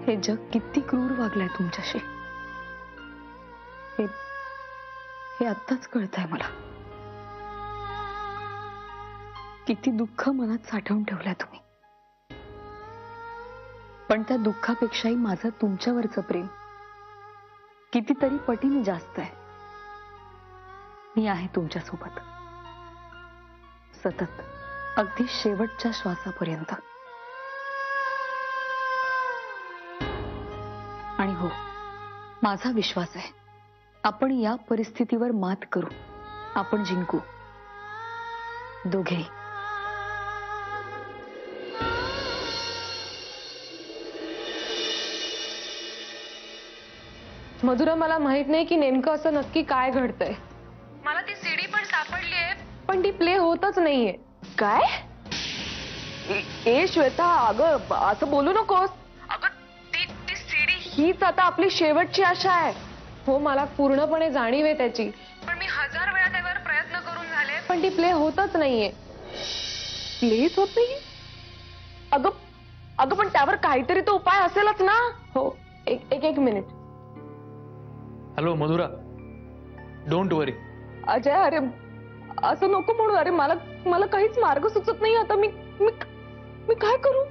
हे जग किती क्रूर वागलंय तुमच्याशी हे आत्ताच कळतंय मला। किती दुःख मनात साठवून ठेवलंय तुम्ही, पण त्या दुःखापेक्षाही माझं तुमच्यावरचं प्रेम कितीतरी पटीने जास्त आहे। मी आहे तुमच्या सोबत सतत, अगदी शेवटच्या श्वासापर्यंत। आणि हो, माझा विश्वास आहे आपण या परिस्थितीवर मात करू, आपण जिंकू दोघेही। मधुरा, मला माहित नाही की नेमकं असं नक्की काय घडतंय। मला ती सीडी पण सापडली आहे, पण ती प्ले होतच नाहीये। काय? ए श्वेता, अगं असं बोलू नकोस। अगं ती सीडी हीच आता आपली शेवटची आशा आहे। हो, मला पूर्णपणे जाणीव आहे त्याची, पण मी 1000 वेळा त्यावर प्रयत्न करून झाले, पण ती प्ले होतच नाहीये। प्लेच होत नाहीये? अगं पण त्यावर काहीतरी तो उपाय असेलच ना? हो, एक मिनिट। हॅलो मधुरा, डोंट वरी। अजय, अरे असं नको म्हणू। अरे मला काहीच मार्ग सुचत नाही आता। मी काय करू?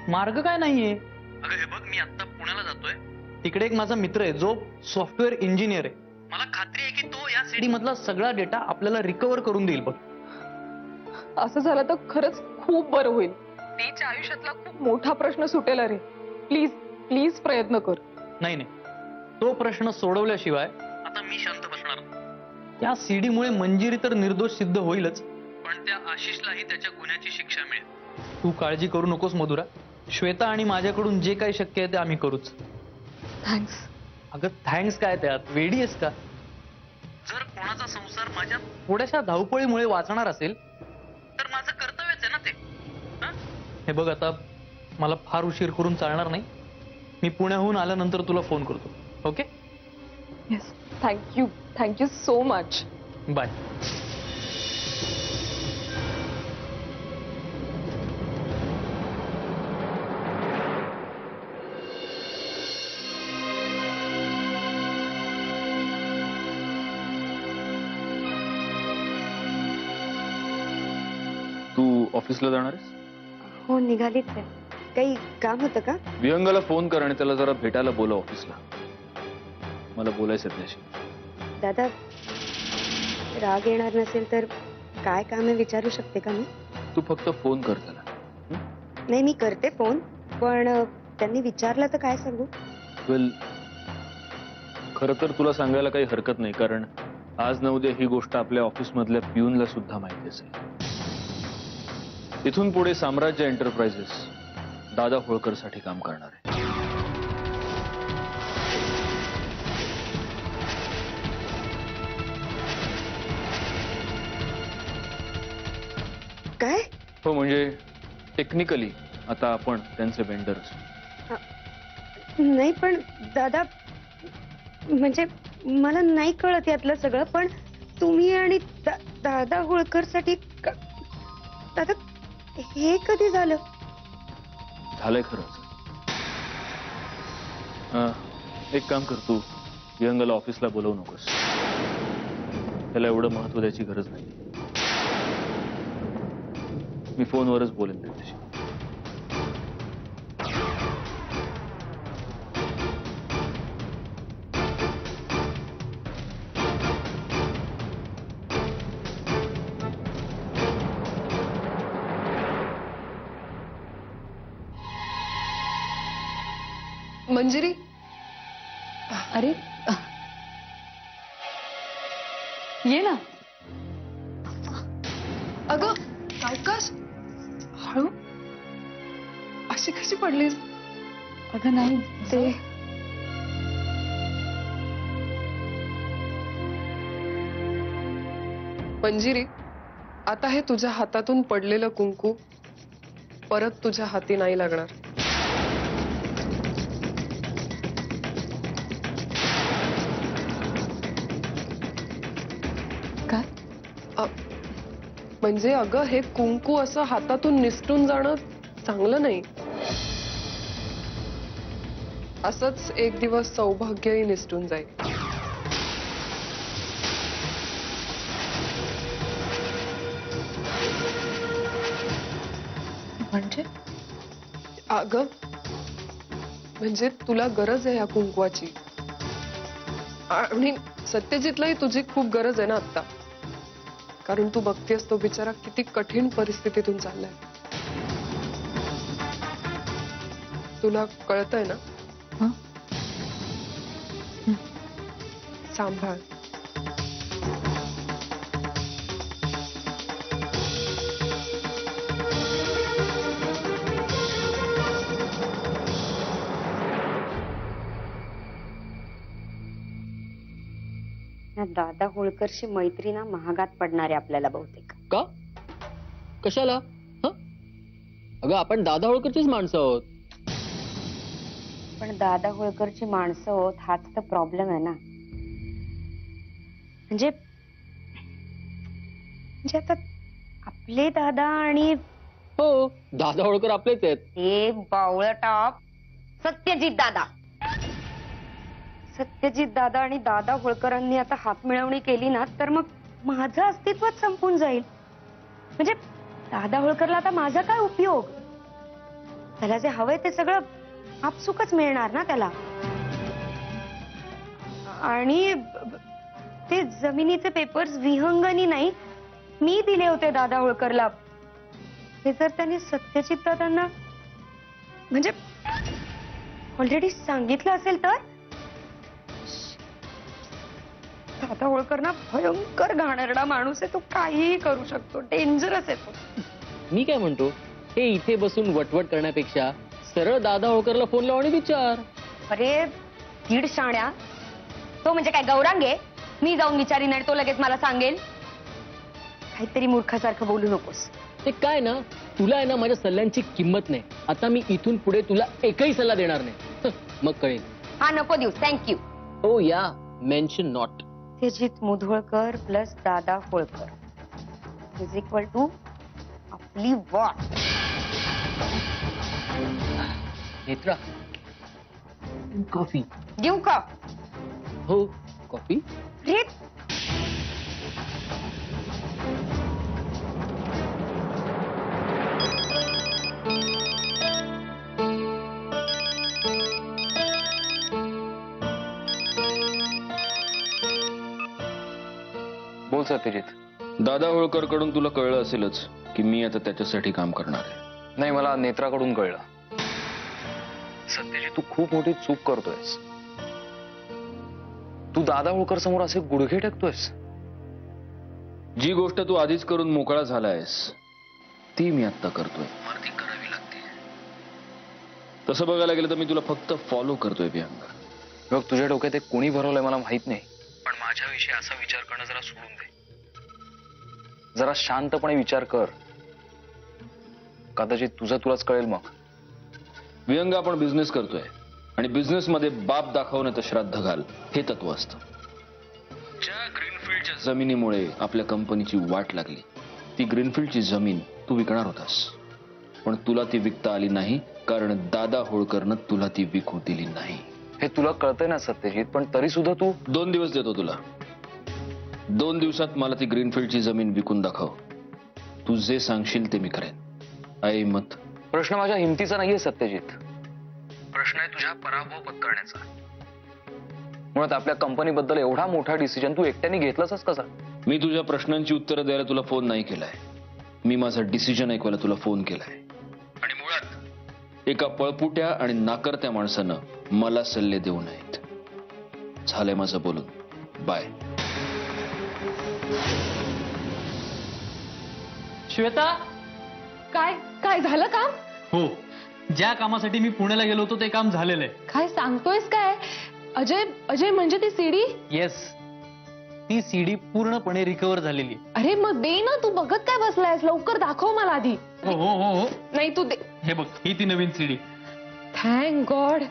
मार्ग काय नाहीये। अगं हे बघ, मी आता पुण्याला जातोय, तिकडे एक माझा मित्र आहे जो सॉफ्टवेअर इंजिनियर आहे। मला खात्री आहे की तो या सीडी मधला सगळा डेटा आपल्याला रिकव्हर करून देईल बघ। असं झालं तर खरंच खूप बरं होईल। तिच्या आयुष्यातला खूप मोठा प्रश्न सुटेल। अरे प्लीज प्लीज प्रयत्न कर। नाही, तो प्रश्न सोडवल्याशिवाय आता मी शांत बसणार नाही। त्या सीडी मुळे मंजिरी तर निर्दोष सिद्ध होईलच, पण त्या आशिषलाही त्याच्या गुन्ह्याची शिक्षा मिळेल। तू काळजी करू नकोस मधुरा। श्वेता आणि माझ्याकडून जे काही शक्य आहे ते आम्ही करूच। थँक्स। अगं थँक्स काय, त्यात वेडी आहेस का? जर कोणाचा संसार माझ्या थोड्याशा धावपळीमुळे वाचणार असेल तर माझं कर्तव्यच आहे ना ते। हे बघ, आता मला फार उशीर करून चालणार नाही। मी पुण्याहून आल्यानंतर तुला फोन करतो, okay? Yes, thank you so much. Bye. तू ऑफिसला जाणार आहेस? हो, निघालीच आहे। काही काम होतं का? विहंगाला फोन कर आणि त्याला जरा भेटायला बोलव ऑफिसला। मला बोलायचं त्याशी। दादा, राग येणार नसेल तर काय काम आहे विचारू शकते का मी? तू फक्त फोन कर त्याला। नाही, मी करते फोन, पण त्यांनी विचारलं तर काय सांगू? वेल, खरं तर तुला सांगायला काही हरकत नाही, कारण आज न उद्या ही गोष्ट आपल्या ऑफिस मधल्या पिऊनला सुद्धा माहिती असेल। इथून पुढे साम्राज्य एंटरप्राइजेस दादा होळकर साठी काम करणार आहे। काय? हो, म्हणजे टेक्निकली आता आपण त्यांचे वेंडर्स। नाही पण दादा, म्हणजे मला नाही कळत यातलं सगळं, पण तुम्ही आणि दादा होळकर साठी दादा, हे कधी झालं? झालंय खरंच। एक काम कर, तू विहंगाला ऑफिसला बोलवू नकोस। त्याला एवढं महत्व द्यायची गरज नाही। मी फोनवरच बोलेन त्याच्याशी। मंजिरी, अरे ये ना। अगं सावकाश, हळू। अशी कशी पडलीस? अगं नाही, ते मंजिरी, आता हे तुझ्या हातातून पडलेलं कुंकू परत तुझ्या हाती नाही लागणार। काय? म्हणजे अगं, हे कुंकू असं हातातून निसटून जाणं चांगलं नाही। असंच एक दिवस सौभाग्यही निसटून जाईल. म्हणजे अगं म्हणजे तुला गरज आहे या कुंकवाची आणि सत्यजितलाही तुझी खूप गरज आहे ना आता, कारण तू बघतेस तो बिचारा किती कठीण परिस्थितीतून चाललाय. तुला कळतंय ना? हं? सांभाळ. या दादा होळकरशी मैत्री ना महागात पडणार आहे आपल्याला बहुतेक. का? कशाला? हं? अगं आपण दादा होळकरचीच माणसं आहोत. पण दादा होळकरची माणसं होत हाच तर प्रॉब्लेम आहे ना. म्हणजे आता आपले दादा आणि हो, दादा होळकर आपलेच आहेत. ते बावळ टॉप सत्यजित दादा. सत्यजित दादा आणि दादा होळकरांनी आता हात मिळवणी केली ना तर मग माझं अस्तित्वच संपून जाईल. म्हणजे दादा होळकरला आता माझा काय उपयोग? त्याला जे हवंय ते सगळं आपसुकच मिळणार ना त्याला. आणि ते जमिनीचे पेपर्स विहंगनी नाही मी दिले होते दादा होळकरला. हे जर त्यांनी सत्यजित दादांना म्हणजे ऑलरेडी सांगितलं असेल तर दादा होळकर ना भयंकर घाणेरडा माणूस आहे. तो काहीही करू शकतो. डेंजरस आहे तो. मी काय म्हणतो, हे इथे बसून वटवट करण्यापेक्षा सरळ दादा होळकरला फोन लाव आणि विचार. अरे दीड शाण्या, तो म्हणजे काय गौरांगे? मी जाऊन विचारीन आणि तो लगेच मला सांगेल? काहीतरी मूर्खासारखं बोलू नकोस. ते काय ना, तुला आहे ना माझ्या सल्ल्यांची किंमत नाही. आता मी इथून पुढे तुला एकही सल्ला देणार नाही. मग कळेल. हा नको देऊ. थँक्यू. ओ या mention not. Satyajit Mudholkar plus दादा होळकर इज इक्वल टू आपली वॉट. नेत्रा, कॉफी. देऊ का? हो, कॉफी. रे बोल सत्यजित. दादा होळकर कडून तुला कळलं असेलच की मी आता त्याच्यासाठी काम करणार आहे. नाही, मला नेत्राकडून कळलं. सत्यजित, तू खूप मोठी चूक करतोयस. तू दादा होळकर समोर असे गुडघे टेकतोयस. जी गोष्ट तू आधीच करून मोकळा झालायस ती मी आता करतोय. मला ती करावी लागते. तसं बघायला गेलं तर मी तुला फक्त फॉलो करतोय प्रियांका. बघ, तुझ्या डोक्यात एक कोणी भरवलंय मला माहित नाही, पण माझ्याविषयी असा विचार करणं जरा सोडून दे. जरा शांतपणे विचार कर. कदाचित तुलाच कळेल मग. विहंगा, आपण बिझनेस करतोय आणि बिझनेस मध्ये बाप दाखवणं तर श्राद्ध घाल हे तत्व असतं. ज्या ग्रीनफील्डच्या जमिनीमुळे आपल्या कंपनीची वाट लागली ती ग्रीनफील्डची जमीन तू विकणार होतास, पण तुला ती विकता आली नाही कारण दादा होळकरनं तुला ती विकू दिली नाही. हे तुला कळतंय ना सत्यजित, पण तरी सुद्धा तू 2 दिवस देतो तुला. 2 दिवसात मला ती ग्रीनफील्डची जमीन विकून दाखव. तू जे सांगशील ते मी करेन. आई मत. प्रश्न माझ्या हिमतीचा नाहीये सत्यजित. प्रश्न आहे तुझ्या पराभव पत्करण्याचा. मुळात आपल्या कंपनीबद्दल एवढा मोठा डिसिजन तू एकट्याने घेतलास कसा? मी तुझ्या प्रश्नांची उत्तरं द्यायला तुला फोन नाही केलाय. मी माझा डिसिजन ऐकवायला तुला फोन केलाय. आणि मुळात एका पळपुट्या आणि नाकर्त्या माणसानं मला सल्ले देऊ नयेत. झालंय माझं बोलून. बाय. श्वेता. काय काय झालं काम? हो, ज्या कामासाठी मी पुण्याला गेलो होतो ते काम झालेलं आहे. काय सांगतोयस काय? अजय अजय म्हणजे ती सीडी? येस, ती सीडी पूर्णपणे रिकव्हर झालेली आहे. अरे मग दे ना, तू बघत काय बसलायस? लवकर दाखव मला आधी. हो हो हो हो, नाही तू दे. हे बघ, ही ती नवीन CD. Thank God.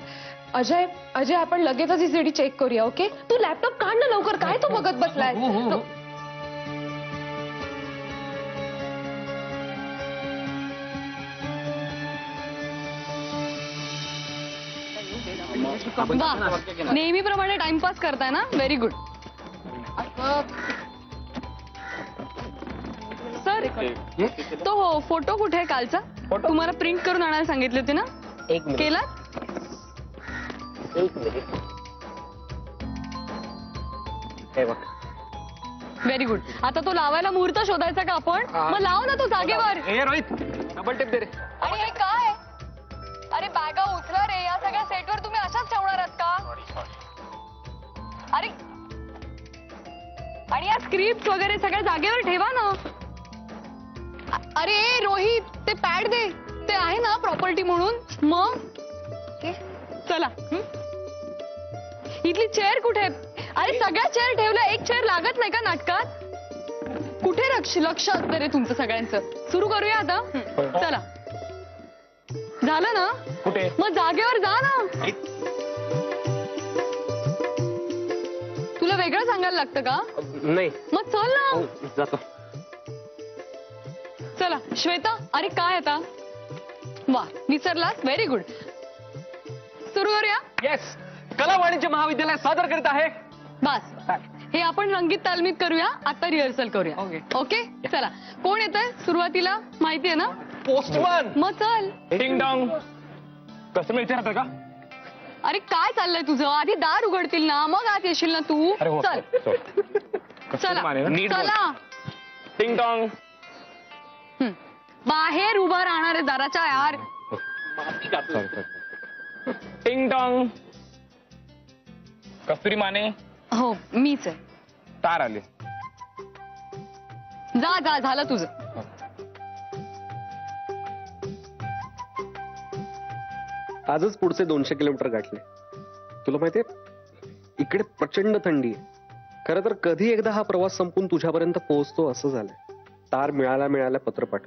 Ajay Ajay आपण लगेचच ही सीडी चेक करूया. ओके, तू लॅपटॉप काढ ना लवकर. काय तू बघत बसलाय? हो हो हो. वा, नेहमीप्रमाणे टाइमपास करताय ना, व्हेरी गुड. सर, तो फोटो कुठे आहे कालचा? तुम्हाला प्रिंट करून आणायला सांगितले होते ना, केला? Very good. आता तो लावायला मुहूर्त शोधायचा का आपण? मग लाव ना तो जागेवर. डबल टेप दे रे. आणि हे काय? अरे बॅगा उचला रे, या सगळ्या सेटवर तुम्ही अशाच ठेवणार आहात का? अरे, आणि या स्क्रिप्ट वगैरे सगळ्या जागेवर ठेवा ना. अरे रोहित, ते पॅड दे, ते आहे ना प्रॉपर्टी म्हणून. मग चला. इथली चेअर कुठे? अरे सगळ्या चेअर ठेवल्या, एक चेअर लागत नाही का नाटकात? कुठे लक्ष असतं रे तुमचं सगळ्यांचं? सुरू करूया आता. चला, झालं ना? कुठे? मग जागेवर जा ना. तुला वेगळं सांगायला लागतं का? नाही मग चल ना. जातो. चला श्वेता, अरे काय आता? वा, विसरलास, व्हेरी गुड. सुरू करूया. येस, कला वाणिज्य महाविद्यालय सादर करीत आहे. बस, हे आपण रंगीत तालमीत करूया. आता रिहर्सल करूया. ओके, चला. कोण येतंय सुरुवातीला, माहिती आहे ना? पोस्टमन. मग चल. Ding dong. कसं विचारत का? अरे काय चाललंय तुझं? आधी दार उघडतील ना, मग आत येशील ना तू. चल चला चला. Ding dong. बाहेर उभं राहणार आहे दाराच्या यार. Ding dong. कस्तुरी माने. हो, मीच आहे. तार आले. जा जा, झालं तुझं. आजच पुढचे 200 किलोमीटर गाठले. तुला माहितीये, इकडे प्रचंड थंडी आहे. खरं तर कधी एकदा हा प्रवास संपून तुझ्यापर्यंत पोहोचतो असं झालंय. तार मिळाल्या पत्रपाठ.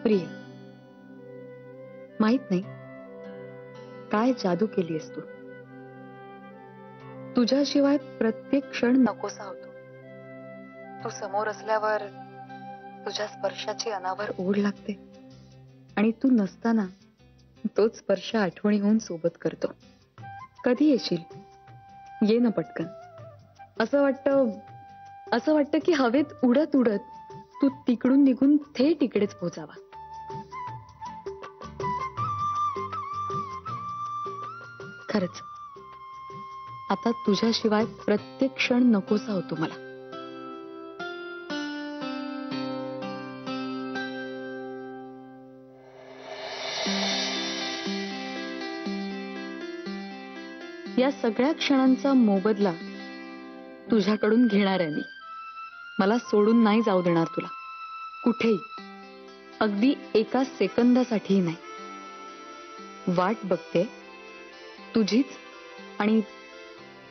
प्रिय, माहित नाही काय जादू केलीस तू. तुझ्याशिवाय प्रत्येक क्षण नकोसा होतो. तू समोर असल्यावर तुझ्या स्पर्शाची अनावर ओढ लागते, आणि तू नसताना तोच स्पर्श आठवणी होऊन सोबत करतो. कधी येशील? ये ना पटकन. असं वाटतं की हवेत उडत उडत तू तिकडून निघून थेट इकडेच पोहोचावा. खरंच, आता तुझ्याशिवाय प्रत्येक क्षण नकोसा होतो मला. या सगळ्या क्षणांचा मोबदला तुझ्याकडून घेणार आहे मी. मला सोडून नाही जाऊ देणार तुला कुठेही, अगदी एका सेकंदासाठीही नाही. वाट बघते तुझीच, आणि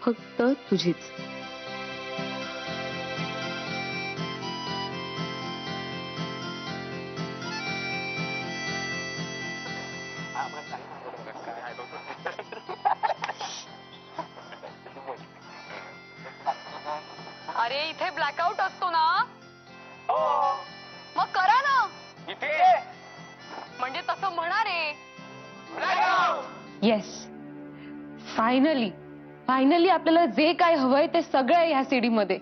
फक्त तुझीच. अरे इथे ब्लॅकआउट असतो ना, मग करा ना. म्हणजे तसं म्हणा रे. येस, फायनली आपल्याला जे काय हवंय ते सगळं ह्या सीडी मध्ये.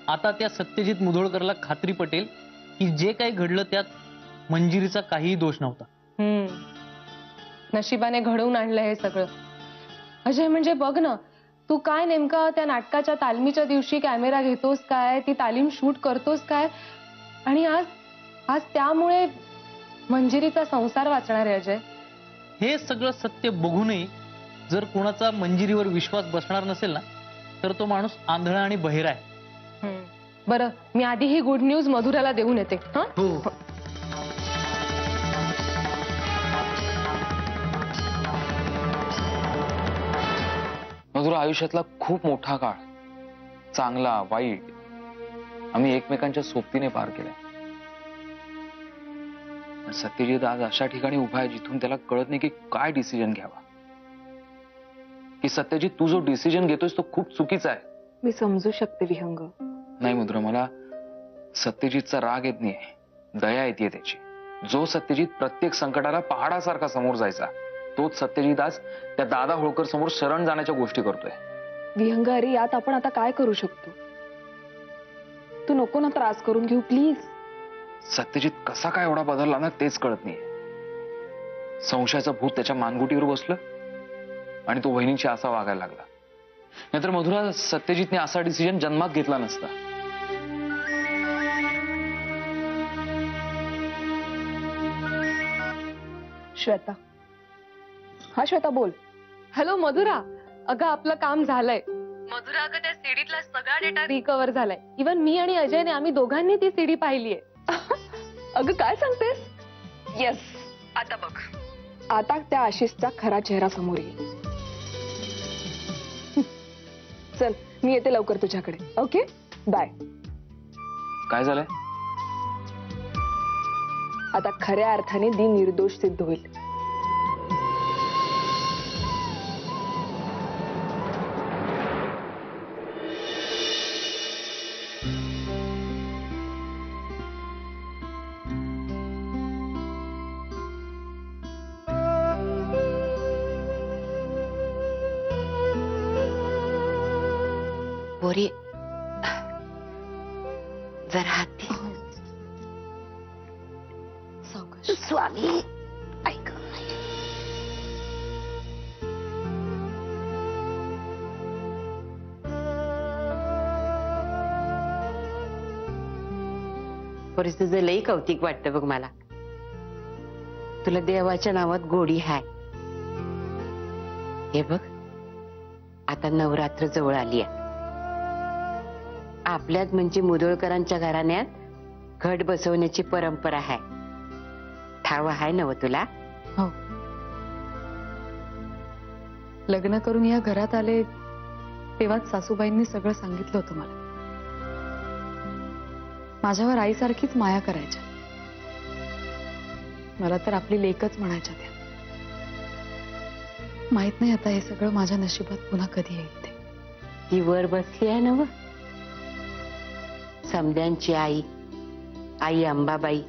आता त्या सत्यजित मुधोळकरला खात्री पटेल की जे काही घडलं त्यात मंजिरीचा काहीही दोष नव्हता. नशिबाने घडवून आणलं हे सगळं. अजय, म्हणजे बघ ना, तू काय नेमका त्या नाटकाच्या तालमीच्या दिवशी कॅमेरा घेतोस काय, ती तालीम शूट करतोस काय, आणि आज त्यामुळे मंजिरीचा संसार वाचणार आहे. अजय, हे सगळं सत्य बघूनही जर कोणाचा मंजिरीवर विश्वास बसणार नसेल ना, तर तो माणूस आंधळा आणि बहिरा आहे. बरं, मी आधी ही गुड न्यूज मधुराला देऊन येते. मधुरा, आयुष्यातला खूप मोठा काळ, चांगला वाईट, आम्ही एकमेकांच्या सोबतीने पार केलाय. सत्यजित आज अशा ठिकाणी उभा आहे जिथून त्याला कळत नाही की काय डिसिजन घ्यावा. की सत्यजित तू जो डिसिजन घेतोयस तो खूप चुकीचा आहे. मी समजू शकते विहंग. नाही मधुरा, मला सत्यजितचा राग येत नाही, दया येते त्याची. जो सत्यजित प्रत्येक संकटाला पहाडासारखा समोर जायचा, तोच सत्यजित आज त्या दादा होळकर समोर शरण जाण्याच्या गोष्टी करतोय. विहंग, अरे यात आपण आता काय करू शकतो? तू नको ना त्रास करून घेऊ प्लीज. सत्यजित कसा काय एवढा बदलला ना तेच कळत नाही. संशयाचं भूत त्याच्या मानगुटीवर बसलं आणि तो वहिनीची असा वागायला लागला. नाहीतर मधुरा, सत्यजितने असा डिसिजन जन्मात घेतला नसता. श्वेता. हा श्वेता बोल. हॅलो मधुरा. अगं आपलं काम झालंय. मधुरा, अगं त्या सीडीतला सगळा डेटा रिकव्हर झालाय. इव्हन मी आणि अजयने आम्ही दोघांनी ती सीडी पाहिलीये. अगं काय सांगतेस? येस. आता बघ, आता त्या आशिषचा खरा चेहरा समोर येईल. चल मी येते लवकर तुझ्याकडे. Okay bye. काय झालंय? आता खऱ्या अर्थाने दी निर्दोष सिद्ध होईल. बोरी, जरा हात दे. सावकाश. स्वामी ऐक. बोरी, तुझं लई कौतिक वाटतं बघ मला. तुला देवाच्या नावात गोडी हाय. हे बघ, आता नवरात्र जवळ आली आहे. आपल्यात म्हणजे मुदोळकरांच्या घराण्यात घट बसवण्याची परंपरा आहे. ठाव आहे नव तुला? हो. लग्न करून या घरात आले तेव्हाच सासूबाईंनी सगळं सांगितलं होतं मला. माझ्यावर आईसारखीच माया करायच्या. मला तर आपली लेकच म्हणायच्या त्या. माहित नाही आता हे सगळं माझ्या नशिबात पुन्हा कधी येईल ते. ती वर बसली आहे नव, समद्यांची आई, आई अंबाबाई.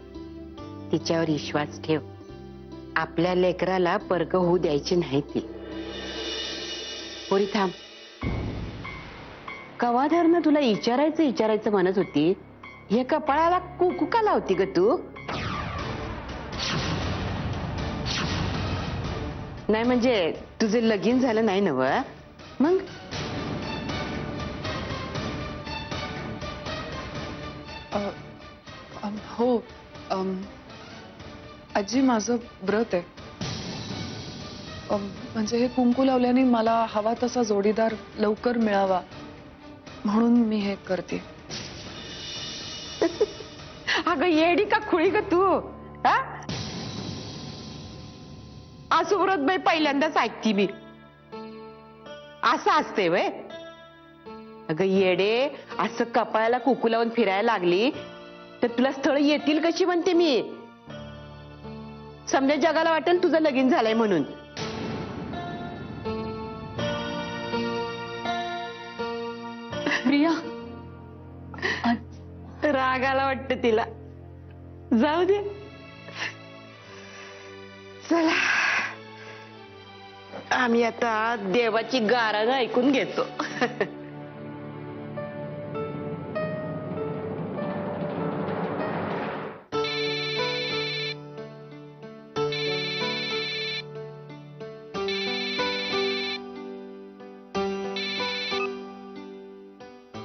तिच्यावर विश्वास ठेव. आपल्या लेकराला परक होऊ द्यायची नाही ती. पोरी थांब. कवाधरनं तुला विचारायचं म्हणत होती. हे कपाळाला कुकू का लावती ग तू? नाही म्हणजे तुझं लगीन झालं नाही नव? मग हो. आजी, माझं व्रत आहे. म्हणजे हे कुंकू लावल्याने मला हवा तसा जोडीदार लवकर मिळावा म्हणून मी हे करते. अगं येडी का खुळी ग तू? असं व्रत बाई पहिल्यांदाच ऐकती मी. असं असते वय? अगं येडे, असं कपाळाला कुकू लावून फिरायला लागली तर तुला स्थळ येतील कशी म्हणते मी. समजा जगाला वाटेल तुझं लगीन झालंय म्हणून. प्रिया, रागाला वाटतं तिला. जाऊ दे. चला, आम्ही आता देवाची गाराणं ऐकून घेतो.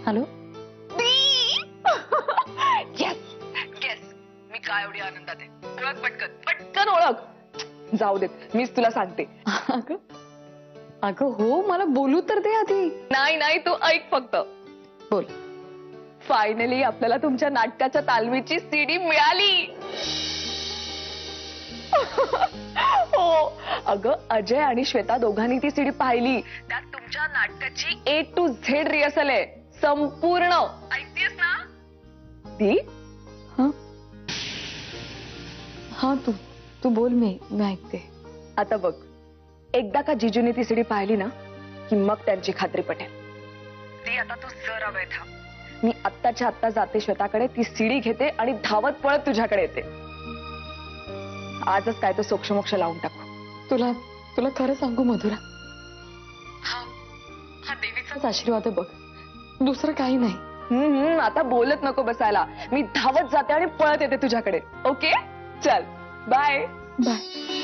हॅलो. मी काय एवढी आनंदात आहे. ओळख पटकन, पटकन ओळख. जाऊ देत, मीच तुला सांगते. अगं हो, मला बोलू तर दे आधी. नाही तू ऐक फक्त. बोल. फायनली आपल्याला तुमच्या नाटकाच्या तालमीची सीडी मिळाली. हो अगं, अजय आणि श्वेता दोघांनी ती सीडी पाहिली. त्यात तुमच्या नाटकाची A to Z रिहर्सल आहे संपूर्ण. ऐकतेस ना ती? हा तू बोल, मी ऐकते. आता बघ, एकदा का जिजूने ती सीडी पाहिली ना की मग त्यांची खात्री पटेल. ती आता तू जरा वेळ थांब. मी आत्ताच्या आत्ता जाते श्वेताकडे, ती सीडी घेते आणि धावत पळत तुझ्याकडे येते. आजच काय तो सोक्षमोक्ष लावून टाकू. तुला तुला खरं सांगू मधुरा, हा देवीचाच आशीर्वाद आहे बघ, दुसरं काही नाही. आता बोलत नको बसायला. मी धावत जाते आणि पळत येते तुझ्याकडे. ओके, चल बाय. बाय.